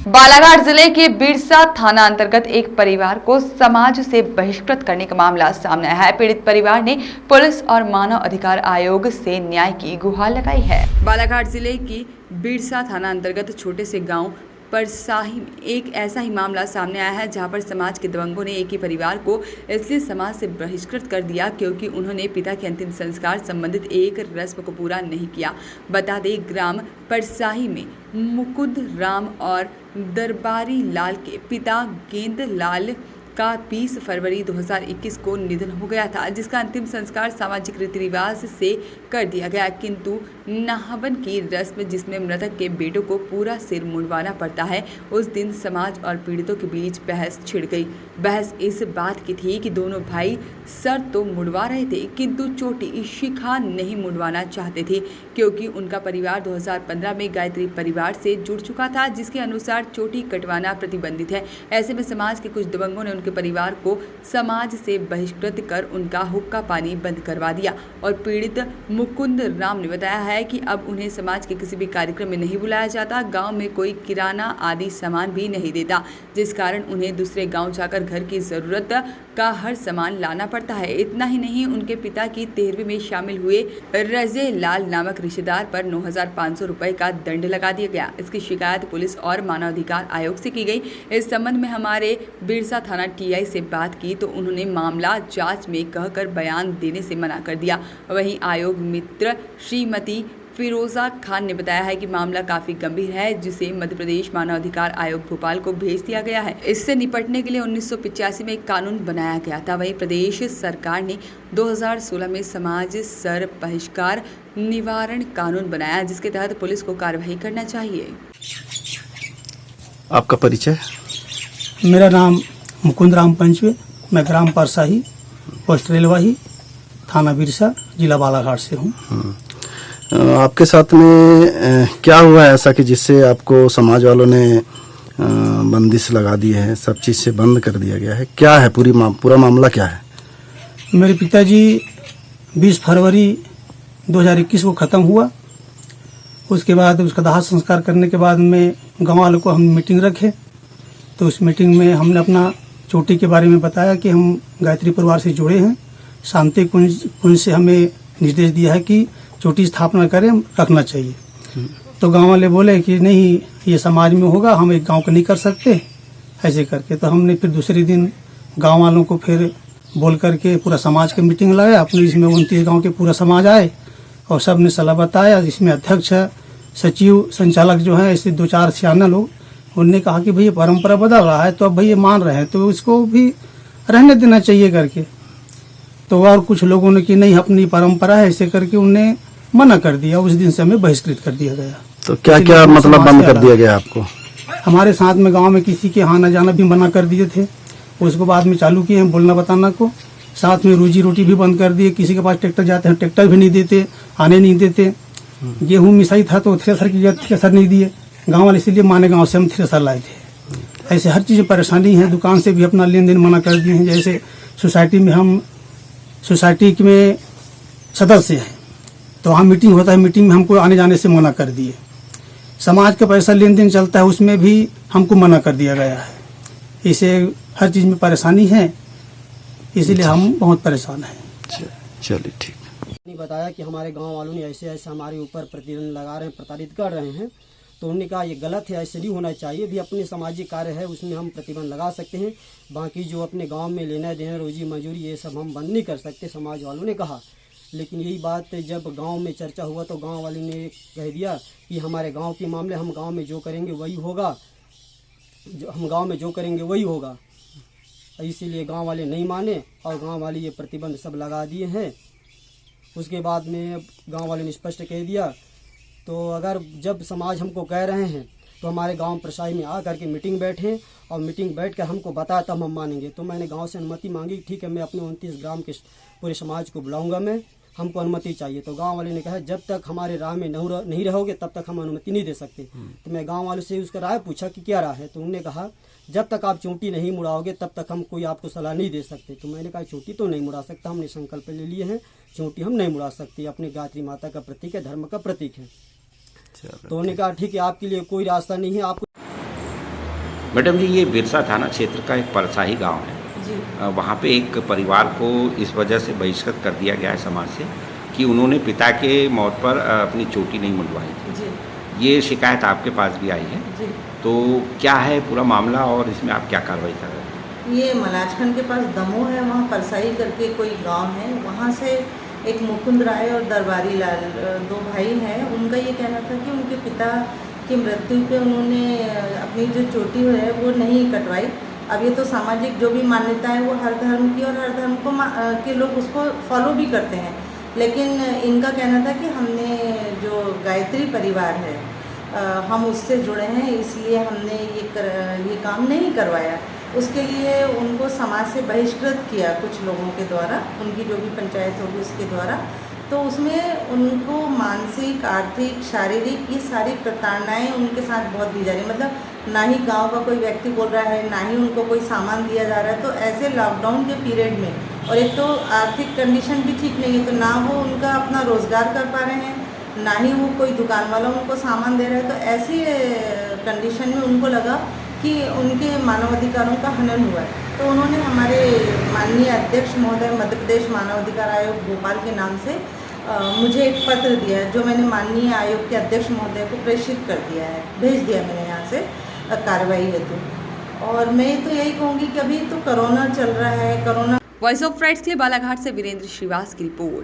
बालाघाट जिले के बिरसा थाना अंतर्गत एक परिवार को समाज से बहिष्कृत करने का मामला सामने आया है। पीड़ित परिवार ने पुलिस और मानव अधिकार आयोग से न्याय की गुहार लगाई है। बालाघाट जिले की बिरसा थाना अंतर्गत छोटे से गांव परसाही में एक ऐसा ही मामला सामने आया है, जहां पर समाज के दबंगों ने एक ही परिवार को इसलिए समाज से बहिष्कृत कर दिया क्योंकि उन्होंने पिता के अंतिम संस्कार संबंधित एक रस्म को पूरा नहीं किया। बता दें, ग्राम परसाही में मुकुंद राम और दरबारी लाल के पिता गेंद लाल का 20 फरवरी 2021 को निधन हो गया था, जिसका अंतिम संस्कार सामाजिक रीति रिवाज से कर दिया गया, किंतु नहावन की रस्म जिसमें मृतक के बेटों को पूरा सिर मुंडवाना पड़ता है, उस दिन समाज और पीड़ितों के बीच बहस छिड़ गई। बहस इस बात की थी कि दोनों भाई सर तो मुंडवा रहे थे, किंतु चोटी शिखा नहीं मुंडवाना चाहते थे, क्योंकि उनका परिवार 2015 में गायत्री परिवार से जुड़ चुका था, जिसके अनुसार चोटी कटवाना प्रतिबंधित है। ऐसे में समाज के कुछ दबंगों ने उनके परिवार को समाज से बहिष्कृत कर उनका हुक्का पानी बंद करवा दिया और पीड़ित मुकुंद राम ने बताया है कि अब उन्हें समाज के किसी भी कार्यक्रम में नहीं बुलाया जाता, गांव में कोई किराना आदि सामान भी नहीं देता, जिस कारण उन्हें दूसरे गांव जाकर घर की जरूरत का हर सामान लाना पड़ता है। इतना ही नहीं, उनके पिता की 13वीं में शामिल हुए रजे लाल नामक रिश्तेदार पर 9,500 रुपए का दंड लगा दिया गया। इसकी शिकायत पुलिस और मानवाधिकार आयोग से की गई। इस संबंध में हमारे बिरसा थाना टीआई से बात की तो उन्होंने मामला जांच में कहकर बयान देने से मना कर दिया। वहीं आयोग मित्र श्रीमती फिरोजा खान ने बताया है कि मामला काफी गंभीर है, जिसे मध्य प्रदेश मानव अधिकार आयोग भोपाल को भेज दिया गया है। इससे निपटने के लिए 1985 में एक कानून बनाया गया था। वहीं प्रदेश सरकार ने 2016 में समाज सर बहिष्कार निवारण कानून बनाया, जिसके तहत पुलिस को कार्रवाई करना चाहिए। आपका परिचय? मेरा नाम मुकुंद राम पंचवे, मैं ग्राम परसाही, पोस्ट रेलवाही, थाना बिरसा, जिला बालाघाट से हूँ। आपके साथ में क्या हुआ है ऐसा कि जिससे आपको समाज वालों ने बंदिश लगा दी है, सब चीज़ से बंद कर दिया गया है? क्या है पूरा मामला क्या है? मेरे पिताजी 20 फरवरी 2021 को ख़त्म हुआ। उसके बाद उसका दाह संस्कार करने के बाद में गाँव वालों को हम मीटिंग रखे, तो उस मीटिंग में हमने अपना चोटी के बारे में बताया कि हम गायत्री परिवार से जुड़े हैं। शांति कुंज से हमें निर्देश दिया है कि चोटी स्थापना करें, रखना चाहिए। तो गांव वाले बोले कि नहीं, ये समाज में होगा, हम एक गांव को नहीं कर सकते ऐसे करके। तो हमने फिर दूसरे दिन गांव वालों को फिर बोल करके पूरा समाज की मीटिंग लगाया। अपने इसमें 29 गांव के पूरा समाज आए और सब ने सलाह बताया, जिसमें अध्यक्ष, सचिव, संचालक जो है, ऐसे 2-4 सियाना लोग, उनने कहा कि भाई ये परंपरा बदल रहा है, तो अब भाई ये मान रहे हैं तो इसको भी रहने देना चाहिए करके। तो और कुछ लोगों ने कि नहीं, अपनी परंपरा है, ऐसे करके उन्हें मना कर दिया। उस दिन से हमें बहिष्कृत कर दिया गया। तो क्या क्या मतलब बंद कर दिया गया आपको? हमारे साथ में गांव में किसी के आना जाना भी मना कर दिए थे, उसको बाद में चालू किए हैं बोलना बताना को। साथ में रोजी रोटी भी बंद कर दिए। किसी के पास ट्रैक्टर जाते हैं, ट्रैक्टर भी नहीं देते, आने नहीं देते। गेहूँ मिसाई था तो थ्रेसर की जगह थ्रेसर नहीं दिए गाँव वाले, इसीलिए माने गाँव से हम थ्रेसर लाए थे। ऐसे हर चीज़ परेशानी है। दुकान से भी अपना लेन देन मना कर दिए हैं। जैसे सोसाइटी में हम सोसाइटी में सदस्य हैं, तो वहाँ मीटिंग होता है, मीटिंग में हमको आने जाने से मना कर दिए। समाज का पैसा लेन देन चलता है, उसमें भी हमको मना कर दिया गया है। इसे हर चीज़ में परेशानी है, इसीलिए हम बहुत परेशान हैं। चलिए ठीक। बताया कि हमारे गांव वालों ने ऐसे ऐसे हमारे ऊपर प्रतिबंध लगा रहे हैं, प्रताड़ित कर रहे हैं। तो उन्होंने कहा ये गलत है, ऐसे नहीं होना चाहिए। भी अपने सामाजिक कार्य है उसमें हम प्रतिबंध लगा सकते हैं, बाकी जो अपने गांव में लेना देना, रोजी मजूरी, ये सब हम बंद नहीं कर सकते, समाज वालों ने कहा। लेकिन यही बात जब गांव में चर्चा हुआ तो गांव वाले ने कह दिया कि हमारे गांव के मामले, हम गांव में जो करेंगे वही होगा, जो हम गांव में जो करेंगे वही होगा। इसीलिए गांव वाले नहीं माने और गांव वाले ये प्रतिबंध सब लगा दिए हैं। उसके बाद में गांव वाले ने स्पष्ट कह दिया, तो अगर जब समाज हमको कह रहे हैं तो हमारे गांव प्रशाही में आ करके मीटिंग बैठें और मीटिंग बैठ कर हमको बताया तब हम मानेंगे। तो मैंने गांव से अनुमति मांगी, ठीक है मैं अपने 29 ग्राम के पूरे समाज को बुलाऊंगा, मैं हमको अनुमति चाहिए। तो गांव वाले ने कहा जब तक हमारे राह में नहीं रहोगे तब तक हम अनुमति नहीं दे सकते। तो मैं गांव वालों से उसका राय पूछा कि क्या राय है, तो उन्होंने कहा जब तक आप चोटी नहीं मुड़ाओगे तब तक हम कोई आपको सलाह नहीं दे सकते। तो मैंने कहा चोटी तो नहीं मुड़ा सकता, हमने संकल्प ले लिए हैं, चोटी हम नहीं मुड़ा सकते, अपने गायत्री माता का प्रतीक है, धर्म का प्रतीक है। तो उन्होंने कहा ठीक है, आपके लिए कोई रास्ता नहीं है, आपको। मैडम जी, ये बिरसा थाना क्षेत्र का एक परसाही गांव है जी। वहाँ पे एक परिवार को इस वजह से बहिष्कृत कर दिया गया है समाज से कि उन्होंने पिता के मौत पर अपनी चोटी नहीं मुंडवाई थी। जी। ये शिकायत आपके पास भी आई है, जी। तो क्या है पूरा मामला और इसमें आप क्या कार्रवाई कर रहे हैं? ये मलाजखंड के पास दमोह है, वहाँ परसाई करके कोई गांव है, वहाँ से एक मुकुंद राय और दरबारी लाल दो भाई हैं। उनका ये कहना था कि उनके पिता की मृत्यु पे उन्होंने अपनी जो चोटी है वो नहीं कटवाई। अब ये तो सामाजिक जो भी मान्यता है वो हर धर्म की, और हर धर्म को के लोग उसको फॉलो भी करते हैं, लेकिन इनका कहना था कि हमने जो गायत्री परिवार है हम उससे जुड़े हैं, इसलिए हमने ये काम नहीं करवाया। उसके लिए उनको समाज से बहिष्कृत किया कुछ लोगों के द्वारा, उनकी जो भी पंचायत होगी उसके द्वारा। तो उसमें उनको मानसिक, आर्थिक, शारीरिक ये सारी प्रताड़नाएँ उनके साथ बहुत दी जा रही है। मतलब ना ही गांव का कोई व्यक्ति बोल रहा है, ना ही उनको कोई सामान दिया जा रहा है। तो ऐसे लॉकडाउन के पीरियड में, और एक तो आर्थिक कंडीशन भी ठीक नहीं है, तो ना वो उनका अपना रोज़गार कर पा रहे हैं, ना ही वो कोई दुकान वाला उनको सामान दे रहा है। तो ऐसी कंडीशन में उनको लगा कि उनके मानवाधिकारों का हनन हुआ है। तो उन्होंने हमारे माननीय अध्यक्ष महोदय, मध्य प्रदेश मानवाधिकार आयोग भोपाल के नाम से मुझे एक पत्र दिया है, जो मैंने माननीय आयोग के अध्यक्ष महोदय को प्रेषित कर दिया है, भेज दिया मैंने यहाँ से कार्रवाई हेतु। और मैं तो यही कहूँगी कि अभी तो कोरोना चल रहा है, कोरोना। वॉइस ऑफ राइट्स के लिए बालाघाट से वीरेंद्र श्रीवास की रिपोर्ट।